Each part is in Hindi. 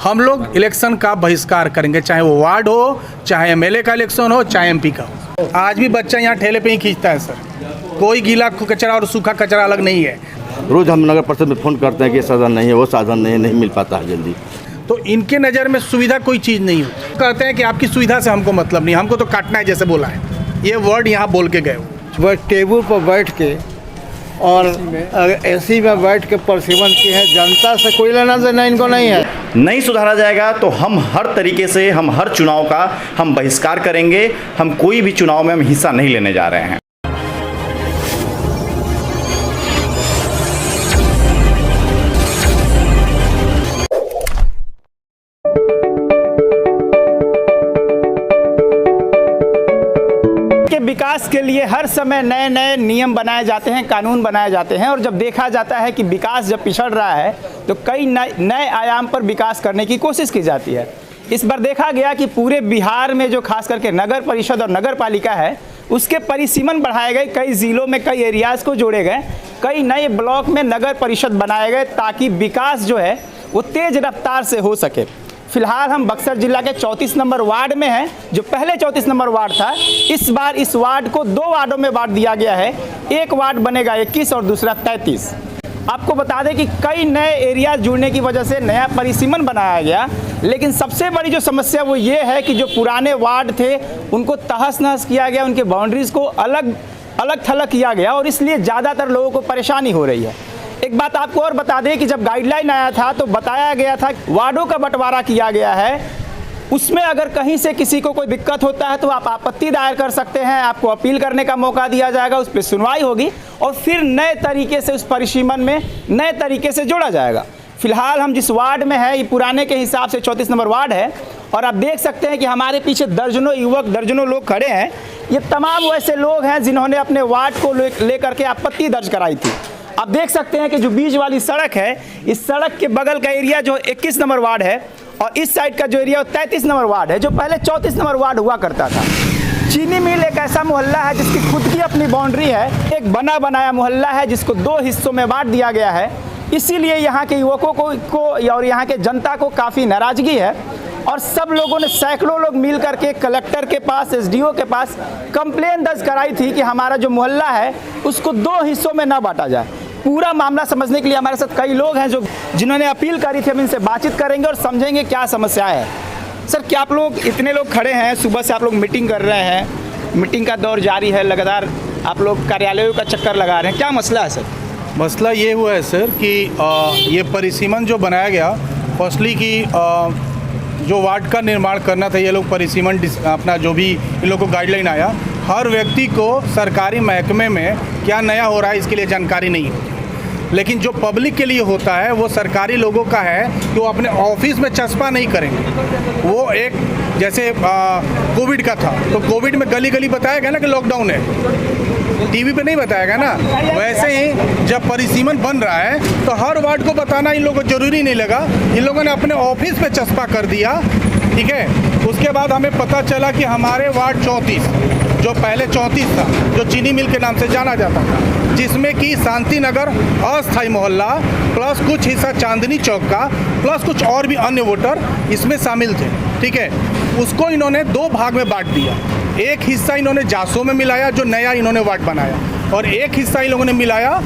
हम लोग इलेक्शन का बहिष्कार करेंगे, चाहे वो वार्ड हो, चाहे एमएलए का इलेक्शन हो, चाहे एमपी का हो। आज भी बच्चा यहाँ ठेले पे ही खींचता है सर, कोई गीला कचरा और सूखा कचरा अलग नहीं है। रोज़ हम नगर परिषद में फ़ोन करते हैं कि साधन नहीं है, वो साधन नहीं मिल पाता है जल्दी। तो इनके नज़र में सुविधा कोई चीज़ नहीं होती। कहते हैं कि आपकी सुविधा से हमको मतलब नहीं, हमको तो काटना है, जैसे बोला है, ये वर्ड यहाँ बोल के गए। वह टेबल पर बैठ के और एसी में बैठ के परसिमन की है, जनता से कोई लेना देना इनको नहीं है। नहीं सुधारा जाएगा तो हम हर तरीके से हम हर चुनाव का हम बहिष्कार करेंगे। हम कोई भी चुनाव में हम हिस्सा नहीं लेने जा रहे हैं। विकास के लिए हर समय नए नए नियम बनाए जाते हैं, कानून बनाए जाते हैं, और जब देखा जाता है कि विकास जब पिछड़ रहा है तो कई नए आयाम पर विकास करने की कोशिश की जाती है। इस बार देखा गया कि पूरे बिहार में जो खास करके नगर परिषद और नगर पालिका है उसके परिसीमन बढ़ाए गए, कई ज़िलों में कई एरियाज़ को जोड़े गए, कई नए ब्लॉक में नगर परिषद बनाए गए ताकि विकास जो है वो तेज़ रफ्तार से हो सके। फिलहाल हम बक्सर जिला के 34 नंबर वार्ड में हैं। जो पहले 34 नंबर वार्ड था, इस बार इस वार्ड को 2 वार्डों में बांट दिया गया है। एक वार्ड बनेगा 21 और दूसरा 33। आपको बता दें कि कई नए एरिया जुड़ने की वजह से नया परिसीमन बनाया गया, लेकिन सबसे बड़ी जो समस्या वो ये है कि जो पुराने वार्ड थे उनको तहस नहस किया गया, उनके बाउंड्रीज़ को अलग थलग किया गया और इसलिए ज़्यादातर लोगों को परेशानी हो रही है। एक बात आपको और बता दें कि जब गाइडलाइन आया था तो बताया गया था वार्डों का बंटवारा किया गया है, उसमें अगर कहीं से किसी को कोई दिक्कत होता है तो आप आपत्ति दायर कर सकते हैं, आपको अपील करने का मौका दिया जाएगा, उस पर सुनवाई होगी और फिर नए तरीके से उस परिसीमन में नए तरीके से जोड़ा जाएगा। फिलहाल हम जिस वार्ड में है ये पुराने के हिसाब से 34 नंबर वार्ड है और आप देख सकते हैं कि हमारे पीछे दर्जनों युवक, दर्जनों लोग खड़े हैं। ये तमाम वैसे लोग हैं जिन्होंने अपने वार्ड को लेकर के आपत्ति दर्ज कराई थी। आप देख सकते हैं कि जो बीच वाली सड़क है, इस सड़क के बगल का एरिया जो 21 नंबर वार्ड है और इस साइड का जो एरिया 33 नंबर वार्ड है, जो पहले 34 नंबर वार्ड हुआ करता था। चीनी मिल एक ऐसा मोहल्ला है जिसकी खुद की अपनी बाउंड्री है, एक बना बनाया मोहल्ला है जिसको 2 हिस्सों में बांट दिया गया है। इसीलिए यहाँ के युवकों को और यहाँ के जनता को काफ़ी नाराज़गी है और सब लोगों ने, सैकड़ों लोग मिल करके कलेक्टर के पास, एसडीओ के पास कंप्लेन दर्ज कराई थी कि हमारा जो मोहल्ला है उसको 2 हिस्सों में ना बांटा जाए। पूरा मामला समझने के लिए हमारे साथ कई लोग हैं जिन्होंने अपील करी थी। हम इनसे बातचीत करेंगे और समझेंगे क्या समस्या है। सर, क्या आप लोग इतने लोग खड़े हैं, सुबह से आप लोग मीटिंग कर रहे हैं, मीटिंग का दौर जारी है, लगातार आप लोग कार्यालयों का चक्कर लगा रहे हैं, क्या मसला है सर? मसला ये हुआ है सर कि ये परिसीमन जो बनाया गया, फर्स्टली कि जो वार्ड का निर्माण करना था, ये लोग परिसीमन अपना जो भी इन लोग को गाइडलाइन आया, हर व्यक्ति को सरकारी महकमे में क्या नया हो रहा है इसके लिए जानकारी नहीं होती। लेकिन जो पब्लिक के लिए होता है वो सरकारी लोगों का है कि वो अपने ऑफिस में चस्पा नहीं करेंगे। वो एक जैसे कोविड का था तो कोविड में गली गली बताया गया ना कि लॉकडाउन है, टीवी पे नहीं बताया गया ना, वैसे ही जब परिसीमन बन रहा है तो हर वार्ड को बताना इन लोगों को जरूरी नहीं लगा, इन लोगों ने अपने ऑफिस पे चस्पा कर दिया। ठीक है, उसके बाद हमें पता चला कि हमारे वार्ड 34 जो पहले 34 था, जो चीनी मिल के नाम से जाना जाता था, जिसमें कि शांति नगर अस्थाई मोहल्ला प्लस कुछ हिस्सा चांदनी चौक का प्लस कुछ और भी अन्य वोटर इसमें शामिल थे। ठीक है, उसको इन्होंने 2 भाग में बांट दिया। एक हिस्सा इन्होंने जासो में मिलाया जो नया इन्होंने वार्ड बनाया, और एक हिस्सा इन लोगों ने मिलाया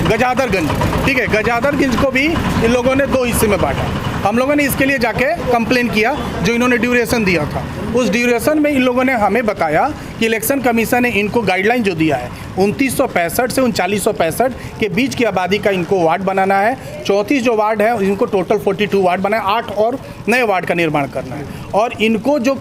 गजादरगंज। ठीक है, गजादरगंज को भी इन लोगों ने 2 हिस्से में बांटा। हम लोगों ने इसके लिए जाके कंप्लेन किया, जो इन्होंने ड्यूरेशन दिया था उस ड्यूरेशन में इन लोगों ने हमें बताया कि इलेक्शन कमीशन ने इनको गाइडलाइन जो दिया है 2965 से 3965 के बीच की आबादी का इनको वार्ड बनाना है। 34 जो वार्ड है इनको टोटल 42 वार्ड बनाए, 8 और नए वार्ड का निर्माण करना है और इनको जो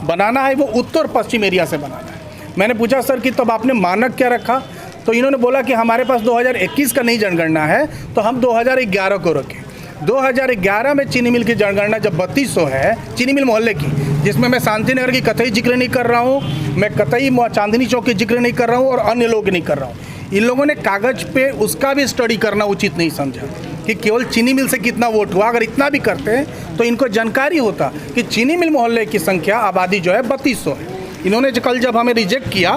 बनाना है वो उत्तर पश्चिम एरिया से बनाना है। मैंने पूछा सर कि तब आपने मानक क्या रखा, तो इन्होंने बोला कि हमारे पास 2021 का नहीं जनगणना है तो हम 2011 को रखें। 2011 में चीनी मिल की जनगणना जब 3200 है चीनी मिल मोहल्ले की, जिसमें मैं शांति नगर की कतई जिक्र नहीं कर रहा हूँ, मैं कतई चांदनी चौक की जिक्र नहीं कर रहा हूँ और अन्य लोग नहीं कर रहा हूँ। इन लोगों ने कागज़ पे उसका भी स्टडी करना उचित नहीं समझा कि केवल चीनी मिल से कितना वोट हुआ। अगर इतना भी करते हैं तो इनको जानकारी होता कि चीनी मिल मोहल्ले की संख्या आबादी जो है 3200 है। इन्होंने कल जब हमें रिजेक्ट किया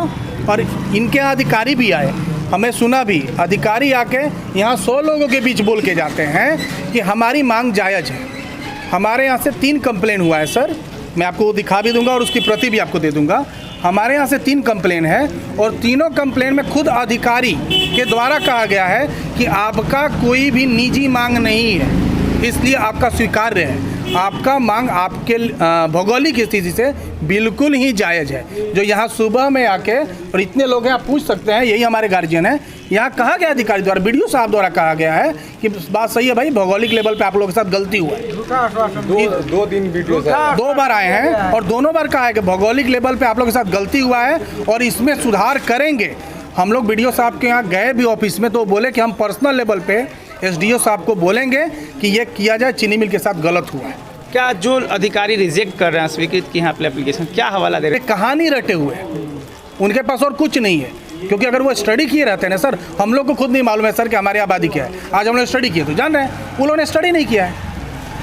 और इनके यहाँ अधिकारी भी आए, हमें सुना भी, अधिकारी आके यहाँ 100 लोगों के बीच बोल के जाते हैं कि हमारी मांग जायज़ है। हमारे यहाँ से 3 कंप्लेन हुआ है सर, मैं आपको वो दिखा भी दूंगा और उसकी प्रति भी आपको दे दूंगा। हमारे यहाँ से 3 कंप्लेन है और तीनों कंप्लेन में खुद अधिकारी के द्वारा कहा गया है कि आपका कोई भी निजी मांग नहीं है, इसलिए आपका स्वीकार्य है। आपका मांग आपके भौगोलिक स्थिति से बिल्कुल ही जायज़ है। जो यहाँ सुबह में आके और इतने लोग हैं, आप पूछ सकते हैं, यही हमारे गार्जियन है। यहाँ कहा गया अधिकारी द्वारा, बीडीओ साहब द्वारा कहा गया है कि बात सही है भाई, भौगोलिक लेवल पे आप लोगों के साथ गलती हुआ है। 2 दिन वीडियो 2 बार आए हैं और दोनों बार कहा है कि भौगोलिक लेवल पे आप लोगों के साथ गलती हुआ है और इसमें सुधार करेंगे। हम लोग बीडीओ साहब के यहाँ गए भी ऑफिस में, तो बोले कि हम पर्सनल लेवल पे एसडीओ साहब को बोलेंगे कि ये किया जाए, चीनी मिल के साथ गलत हुआ है। क्या जो अधिकारी रिजेक्ट कर रहे हैं स्वीकृत की यहाँ पे एप्लीकेशन, क्या हवाला दे रहे हैं? कहानी रटे हुए हैं, उनके पास और कुछ नहीं है। क्योंकि अगर वो स्टडी किए रहते हैं ना सर, हम लोग को खुद नहीं मालूम है सर कि हमारी आबादी क्या है। आज हम लोग स्टडी किए तो जान रहे हैं, उन्होंने स्टडी नहीं किया है।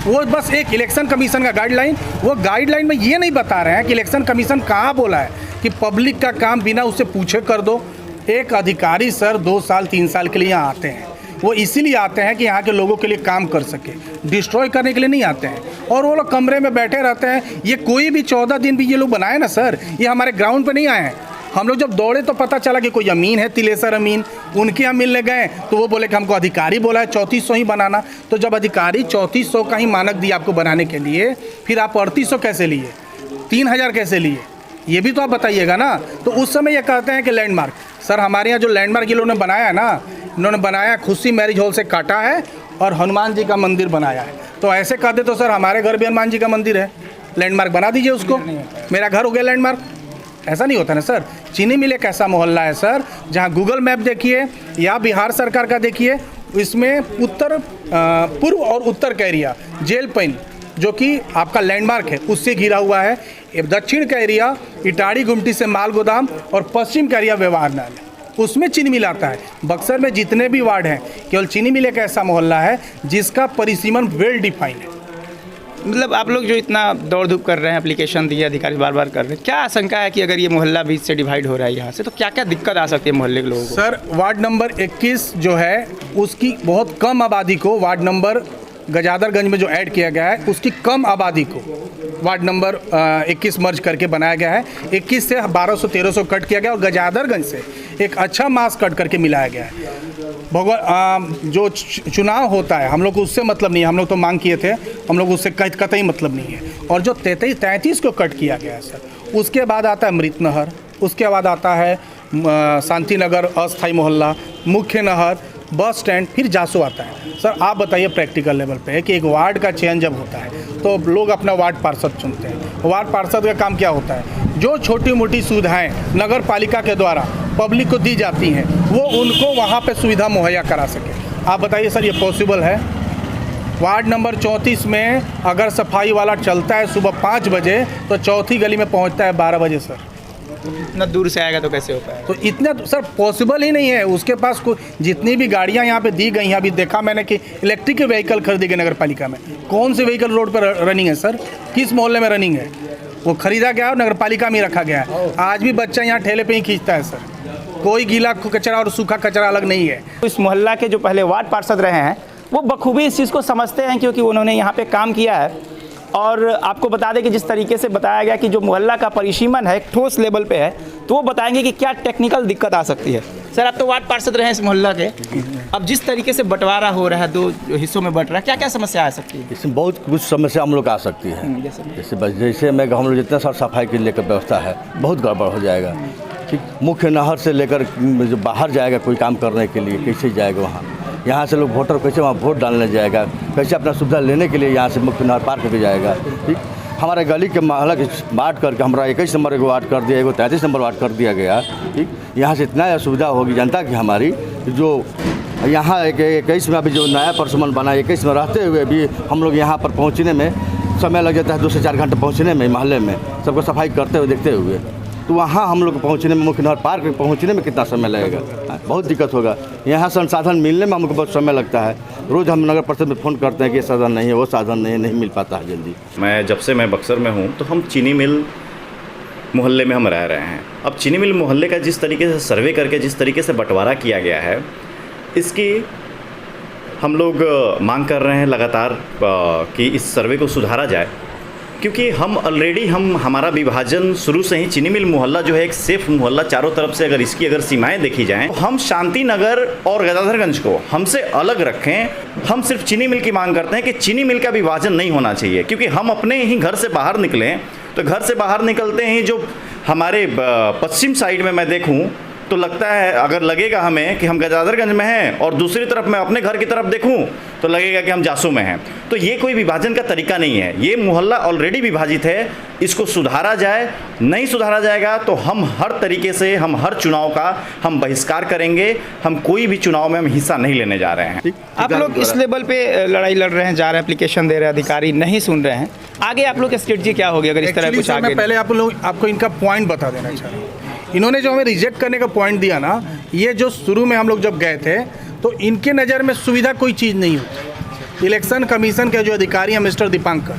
वो बस एक इलेक्शन कमीशन का गाइडलाइन, वो गाइडलाइन में ये नहीं बता रहे हैं कि इलेक्शन कमीशन कहाँ बोला है कि पब्लिक का काम बिना उससे पूछे कर दो। एक अधिकारी सर 2 साल 3 साल के लिए यहाँ आते हैं, वो इसीलिए आते हैं कि यहाँ के लोगों के लिए काम कर सके, डिस्ट्रॉय करने के लिए नहीं आते हैं। और वो लोग कमरे में बैठे रहते हैं। ये कोई भी 14 दिन भी ये लोग बनाए ना सर, ये हमारे ग्राउंड पे नहीं आए हैं। हम लोग जब दौड़े तो पता चला कि कोई अमीन है, तिलेसर अमीन, उनके यहाँ मिलने गए तो वो बोले कि हमको अधिकारी बोला है 3400 ही बनाना। तो जब अधिकारी 3400 का ही मानक दिया आपको बनाने के लिए, फिर आप 3800 कैसे लिए, 3000 कैसे लिए, ये भी तो आप बताइएगा ना। तो उस समय ये कहते हैं कि लैंडमार्क, सर हमारे यहाँ जो लैंडमार्क ये लोगों ने बनाया है ना, इन्होंने बनाया खुशी मैरिज हॉल से काटा है और हनुमान जी का मंदिर बनाया है। तो ऐसे कहते तो सर हमारे घर भी हनुमान जी का मंदिर है, लैंडमार्क बना दीजिए उसको, मेरा घर हो गया लैंडमार्क। ऐसा नहीं होता ना सर। चीनी मिल एक ऐसा मोहल्ला है सर, जहाँ गूगल मैप देखिए या बिहार सरकार का देखिए, इसमें पूर्व और उत्तर का एरिया जेल पैन जो कि आपका लैंडमार्क है उससे घिरा हुआ है। दक्षिण का एरिया इटाड़ी गुमटी से माल गोदाम और पश्चिम का एरिया व्यवहार नाल है, उसमें चीनी मिल आता है। बक्सर में जितने भी वार्ड हैं, केवल चीनी मिल एक ऐसा मोहल्ला है जिसका परिसीमन वेल डिफाइंड है। मतलब आप लोग जो इतना दौड़ धूप कर रहे हैं, एप्लीकेशन दिए, अधिकारी बार बार कर रहे हैं, क्या आशंका है कि अगर ये मोहल्ला बीच से डिवाइड हो रहा है यहाँ से, तो क्या क्या दिक्कत आ सकती है मोहल्ले के लोगों को? सर वार्ड नंबर 21 जो है उसकी बहुत कम आबादी को, वार्ड नंबर गजादरगंज में जो ऐड किया गया है उसकी कम आबादी को वार्ड नंबर 21 मर्ज करके बनाया गया है। 21 से 1200-1300 कट किया गया और गजादरगंज से एक अच्छा मास कट करके मिलाया गया है। जो चुनाव होता है हम लोग को उससे मतलब नहीं है, हम लोग तो मांग किए थे, हम लोग उससे कतई मतलब नहीं है। और जो 33 को कट किया गया है सर, उसके बाद आता है मृतनहर, उसके बाद आता है शांति नगर अस्थाई मोहल्ला, मुख्य नहर, बस स्टैंड, फिर जासो आता है। सर आप बताइए प्रैक्टिकल लेवल पे है कि एक वार्ड का चयन जब होता है तो लोग अपना वार्ड पार्षद चुनते हैं। वार्ड पार्षद का काम क्या होता है, जो छोटी मोटी सुविधाएं नगर पालिका के द्वारा पब्लिक को दी जाती हैं वो उनको वहाँ पे सुविधा मुहैया करा सके। आप बताइए सर ये पॉसिबल है? वार्ड नंबर 34 में अगर सफाई वाला चलता है सुबह 5 बजे तो चौथी गली में पहुँचता है 12 बजे सर। इतना दूर से आएगा तो कैसे हो पाएगा? तो इतना तो सर पॉसिबल ही नहीं है। उसके पास जितनी भी गाड़ियां यहाँ पे दी गई हैं, अभी देखा मैंने कि इलेक्ट्रिक व्हीकल खरीदी गई नगर पालिका में। कौन से व्हीकल रोड पर रनिंग है सर, किस मोहल्ले में रनिंग है? वो खरीदा गया और नगर पालिका में रखा गया है। आज भी बच्चा यहाँ ठेले पे ही खींचता है सर, कोई गीला कचरा और सूखा कचरा अलग नहीं है। इस मोहल्ला के जो पहले वार्ड पार्षद रहे हैं वो बखूबी इस चीज़ को समझते हैं, क्योंकि उन्होंने यहाँ पे काम किया है। और आपको बता दें कि जिस तरीके से बताया गया कि जो मोहल्ला का परिसीमन है एक ठोस लेवल पे है, तो वो बताएंगे कि क्या टेक्निकल दिक्कत आ सकती है। सर आप तो वार्ड पार्षद रहे हैं इस मोहल्ला के, अब जिस तरीके से बंटवारा हो रहा है, 2 हिस्सों में बंट रहा है, क्या क्या समस्या आ सकती है? इसमें बहुत कुछ समस्या हम लोग आ सकती है। जैसे मैं हम लोग जितना साफ सफाई के लेकर व्यवस्था है बहुत गड़बड़ हो जाएगा। ठीक, मुख्य नहर से लेकर जो बाहर जाएगा कोई काम करने के लिए कैसे जाएगा वहाँ, यहाँ से लोग वोटर कैसे वहाँ वोट डालने जाएगा, कैसे अपना सुविधा लेने के लिए यहाँ से मुख्य नहर पार करके जाएगा। ठीक, हमारे गली के मोहल्ला के बांट करके हमारा 21 नंबर को वार्ड कर दिया, एगो 33 नंबर वार्ड कर दिया गया। ठीक, यहाँ से इतना असुविधा होगी जनता की हमारी, जो यहाँ 21 में अभी जो नया परिसीमन बना 21 में रहते हुए भी हम लोग यहाँ पर पहुँचने में समय लग जाता है 2 से 4 घंटे पहुँचने में, मोहल्ले में सबको सफाई करते हुए देखते हुए। तो वहाँ हम लोग पहुँचने में, मुख्य नहर पार्क पहुँचने में कितना समय लगेगा, बहुत दिक्कत होगा। यहाँ संसाधन मिलने में हमको बहुत समय लगता है। रोज़ हम नगर परिषद में फ़ोन करते हैं कि ये साधन नहीं है, वो साधन नहीं है, नहीं मिल पाता है जल्दी। जब से मैं बक्सर में हूँ तो हम चीनी मिल मोहल्ले में हम रह रहे हैं। अब चीनी मिल मोहल्ले का जिस तरीके से सर्वे करके जिस तरीके से बंटवारा किया गया है, इसकी हम लोग मांग कर रहे हैं लगातार कि इस सर्वे को सुधारा जाए, क्योंकि हमारा विभाजन शुरू से ही चीनी मिल मोहल्ला जो है एक सेफ मोहल्ला, चारों तरफ से अगर सीमाएं देखी जाएं तो हम शांति नगर और गदाधरगंज को हमसे अलग रखें। हम सिर्फ चीनी मिल की मांग करते हैं कि चीनी मिल का विभाजन नहीं होना चाहिए, क्योंकि हम अपने ही घर से बाहर निकलें तो घर से बाहर निकलते ही जो हमारे पश्चिम साइड में मैं देखूं तो लगता है, अगर लगेगा हमें कि हम गदाधरगंज में हैं और दूसरी तरफ मैं अपने घर की तरफ देखूं तो लगेगा कि हम जासू में हैं। तो ये कोई विभाजन का तरीका नहीं है। ये मोहल्ला ऑलरेडी विभाजित है, इसको सुधारा जाए। नहीं सुधारा जाएगा तो हम हर तरीके से हर चुनाव का हम बहिष्कार करेंगे। हम कोई भी चुनाव में हम हिस्सा नहीं लेने जा रहे हैं। आप लोग इस लेवल पे लड़ाई लड़ रहे हैं, जा रहे हैं, एप्लीकेशन दे रहे हैं, अधिकारी नहीं सुन रहे हैं, आगे आप लोग की स्ट्रेटजी क्या होगी अगर इस तरह Actually, कुछ सर, आगे? मैं पहले आपको इनका पॉइंट बता देना चाह रहा हूँ। इन्होंने जो हमें रिजेक्ट करने का पॉइंट दिया ना, ये जो शुरू में हम लोग जब गए थे तो इनके नज़र में सुविधा कोई चीज़ नहीं होती। इलेक्शन कमीशन के जो अधिकारी हैं मिस्टर दीपांकर,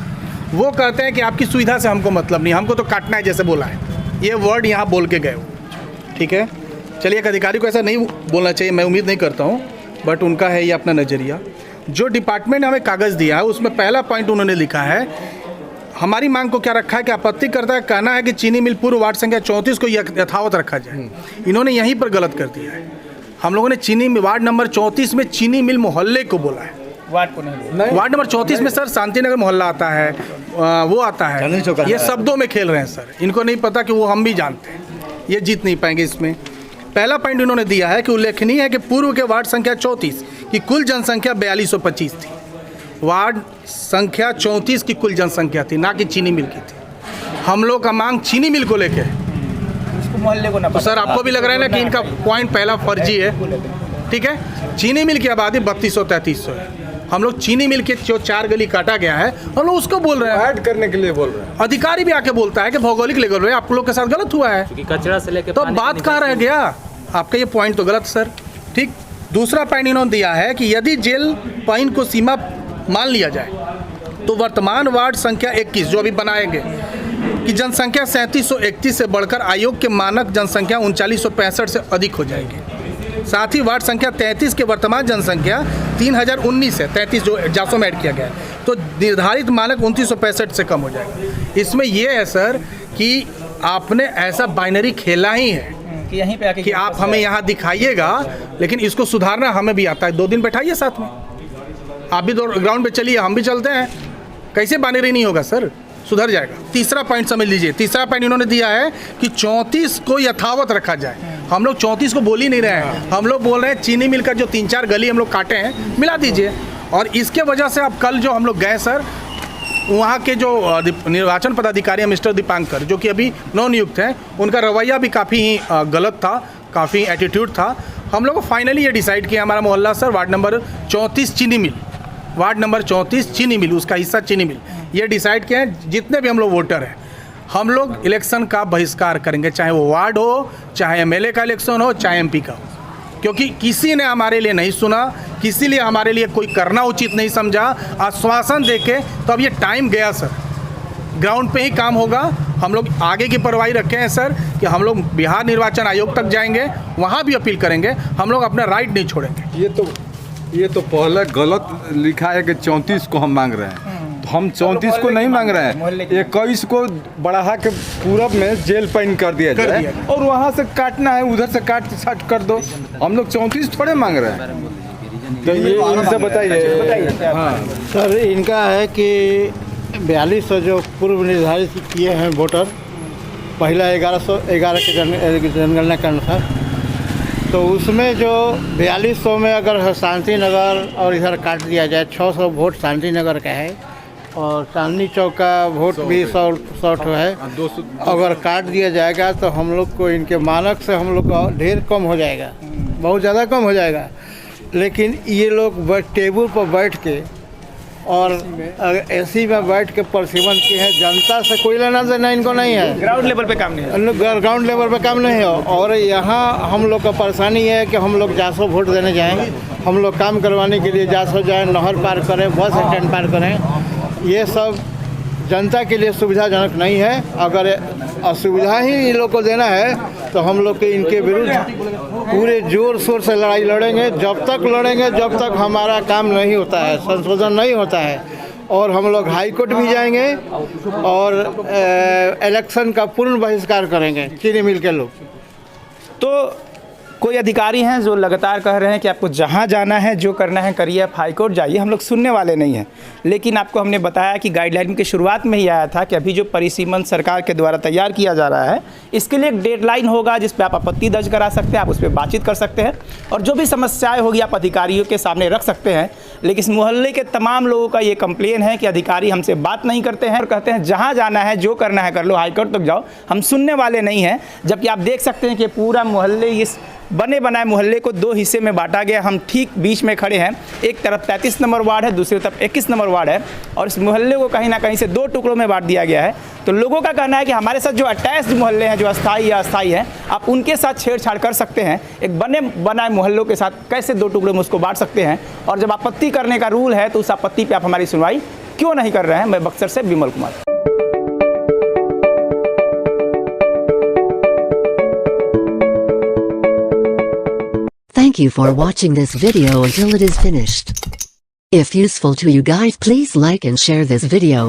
वो कहते हैं कि आपकी सुविधा से हमको मतलब नहीं, हमको तो काटना है, जैसे बोला है। ये वर्ड यहाँ बोल के गए हो, ठीक है। चलिए, एक अधिकारी को ऐसा नहीं बोलना चाहिए, मैं उम्मीद नहीं करता हूँ, बट उनका है ये अपना नज़रिया। जो डिपार्टमेंट ने हमें कागज़ दिया है उसमें पहला पॉइंट उन्होंने लिखा है, हमारी मांग को क्या रखा है कि आपत्ति करता है, कहना है कि चीनी मिल पूर्व वार्ड संख्या 34 को यथावत रखा जाए। इन्होंने यहीं पर गलत कर दिया है। हम लोगों ने वार्ड नंबर 34 में चीनी मिल मोहल्ले को बोला है, वार्ड को नहीं। वार्ड नंबर 34 में सर शांति नगर मोहल्ला आता है, वो आता है। ये शब्दों में खेल रहे हैं सर, इनको नहीं पता कि वो हम भी जानते हैं। ये जीत नहीं पाएंगे इसमें। पहला पॉइंट इन्होंने दिया है कि उल्लेखनीय है कि पूर्व के वार्ड संख्या 34 की कुल जनसंख्या 4225 थी। वार्ड संख्या 34 की कुल जनसंख्या थी, ना कि चीनी मिल की थी। हम लोग का मांग चीनी मिल को लेके, उसको मोहल्ले को ना तो सर आपको भी लग रहा है ना कि इनका पॉइंट पहला फर्जी है, ठीक है। चीनी मिल की आबादी 3200-3300 है। हम लोग चीनी मिल के जो 4 गली काटा गया है हम लोग उसको बोल रहे हैं, ऐड करने के लिए बोल रहे हैं। अधिकारी भी आके बोलता है कि भौगोलिक लेवल पे आप लोग के साथ गलत हुआ है, कचरा से लेकर तो बात कहाँ रह गया आपका? ये पॉइंट तो गलत सर, ठीक। दूसरा पॉइंट इन्होंने दिया है कि यदि जेल पॉइंट को सीमा मान लिया जाए तो वर्तमान वार्ड संख्या 21 जो अभी बनाएंगे कि जनसंख्या 3731 से बढ़कर आयोग के मानक जनसंख्या 3965 से अधिक हो जाएगी। साथ ही वार्ड संख्या 33 के वर्तमान जनसंख्या 3019 है, 33 जो जासों में ऐड किया गया है, तो निर्धारित मानक 2965 से कम हो जाएगा। इसमें यह है सर कि आपने ऐसा बाइनरी खेला ही है कि यहीं पे आके कि आप हमें यहाँ दिखाइएगा, लेकिन इसको सुधारना हमें भी आता है। 2 दिन बैठाइए साथ में, आप भी ग्राउंड पे चलिए, हम भी चलते हैं। कैसे बाइनरी नहीं होगा सर, सुधर जाएगा। तीसरा पॉइंट समझ लीजिए, तीसरा पॉइंट इन्होंने दिया है कि 34 को यथावत रखा जाए। हम लोग 34 को बोल ही नहीं रहे हैं, हम लोग बोल रहे हैं चीनी मिल का जो 3-4 गली हम लोग काटे हैं मिला दीजिए। और इसके वजह से अब कल जो हम लोग गए सर, वहाँ के जो निर्वाचन पदाधिकारी हैं मिस्टर दीपांकर, जो कि अभी नवनियुक्त हैं, उनका रवैया भी काफ़ी ही गलत था, काफ़ी एटीट्यूड था। हम लोग को फाइनली ये डिसाइड किया, हमारा मोहल्ला सर वार्ड नंबर 34 चीनी मिल, वार्ड नंबर 34 चीनी मिल, उसका हिस्सा चीनी मिल, ये डिसाइड किया है। जितने भी हम लोग वोटर हैं, हम लोग इलेक्शन का बहिष्कार करेंगे, चाहे वो वार्ड हो, चाहे एमएलए का इलेक्शन हो, चाहे एमपी का हो, क्योंकि किसी ने हमारे लिए नहीं सुना, किसी लिए हमारे लिए कोई करना उचित नहीं समझा। आश्वासन देके तो अब ये टाइम गया सर, ग्राउंड पे ही काम होगा। हम लोग आगे की परवाही रखे हैं सर कि हम लोग बिहार निर्वाचन आयोग तक जाएंगे, वहाँ भी अपील करेंगे, हम लोग अपना राइट नहीं छोड़ेंगे। ये तो पहले गलत लिखा है कि 34 को हम मांग रहे हैं, तो हम 34 को नहीं मांग रहे हैं, 21 को बढ़ा के पूरब में जेल पैन कर दिया जाए और वहाँ से काटना है, उधर से काट छाट कर दो। हम लोग 34 थोड़े मांग रहे हैं। तो ये इनसे बताइए। हाँ सर, इनका है कि 4200 जो पूर्व निर्धारित किए हैं वोटर, पहला 1111 के जनगणना के अनुसार, तो उसमें जो 4200 में अगर शांति नगर और इधर काट दिया जाए, 600 वोट शांति नगर का है और चांदनी चौक का वोट भी 100 है, अगर काट दिया जाएगा तो हम लोग को इनके मानक से हम लोग का ढेर कम हो जाएगा, बहुत ज़्यादा कम हो जाएगा। लेकिन ये लोग टेबल पर बैठ के और एसी में बैठ के परसिमन की है, जनता से कोई लेना देना इनको नहीं है। ग्राउंड लेवल पे काम नहीं है, ग्राउंड लेवल पे काम नहीं है। और यहाँ हम लोग का परेशानी है कि हम लोग जासो वोट देने जाएँ, हम लोग काम करवाने के लिए जासो जाएँ, नहर पार करें, बस स्टैंड पार करें, ये सब जनता के लिए सुविधाजनक नहीं है। अगर असुविधा ही इन लोग को देना है तो हम लोग के इनके विरुद्ध पूरे जोर शोर से लड़ाई लड़ेंगे, जब तक हमारा काम नहीं होता है, संशोधन नहीं होता है। और हम लोग हाई कोर्ट भी जाएंगे और इलेक्शन का पूर्ण बहिष्कार करेंगे चीनी मिल के लोग। तो कोई अधिकारी हैं जो लगातार कह रहे हैं कि आपको जहां जाना है, जो करना है करिए, आप हाई कोर्ट जाइए, हम लोग सुनने वाले नहीं हैं। लेकिन आपको हमने बताया कि गाइडलाइन की शुरुआत में ही आया था कि अभी जो परिसीमन सरकार के द्वारा तैयार किया जा रहा है, इसके लिए एक डेडलाइन होगा जिस पे आप आपत्ति दर्ज करा सकते हैं, आप उस पर बातचीत कर सकते हैं और जो भी समस्याएं होगी आप अधिकारियों के सामने रख सकते हैं। लेकिन इस मोहल्ले के तमाम लोगों का ये कंप्लेन है कि अधिकारी हमसे बात नहीं करते हैं और कहते हैं जहाँ जाना है, जो करना है कर लो, हाई कोर्ट तक जाओ, हम सुनने वाले नहीं हैं। जबकि आप देख सकते हैं कि पूरा मोहल्ले, इस बने बनाए मोहल्ले को दो हिस्से में बांटा गया। हम ठीक बीच में खड़े हैं, एक तरफ 33 नंबर वार्ड है, दूसरी तरफ 21 नंबर वार्ड है और इस मोहल्ले को कहीं ना कहीं से दो टुकड़ों में बांट दिया गया है। तो लोगों का कहना है कि हमारे साथ जो अटैच्ड मोहल्ले हैं, जो अस्थाई या अस्थाई हैं, आप उनके साथ छेड़छाड़ कर सकते हैं। एक बने बनाए मोहल्लों के साथ कैसे दो टुकड़ों में उसको बांट सकते हैं? और जब आपत्ति करने का रूल है तो उस आपत्ति पर आप हमारी सुनवाई क्यों नहीं कर रहे हैं? मैं बक्सर से Vimal Kumar. Thank you for watching this video until it is finished. If useful to you guys, please like and share this video.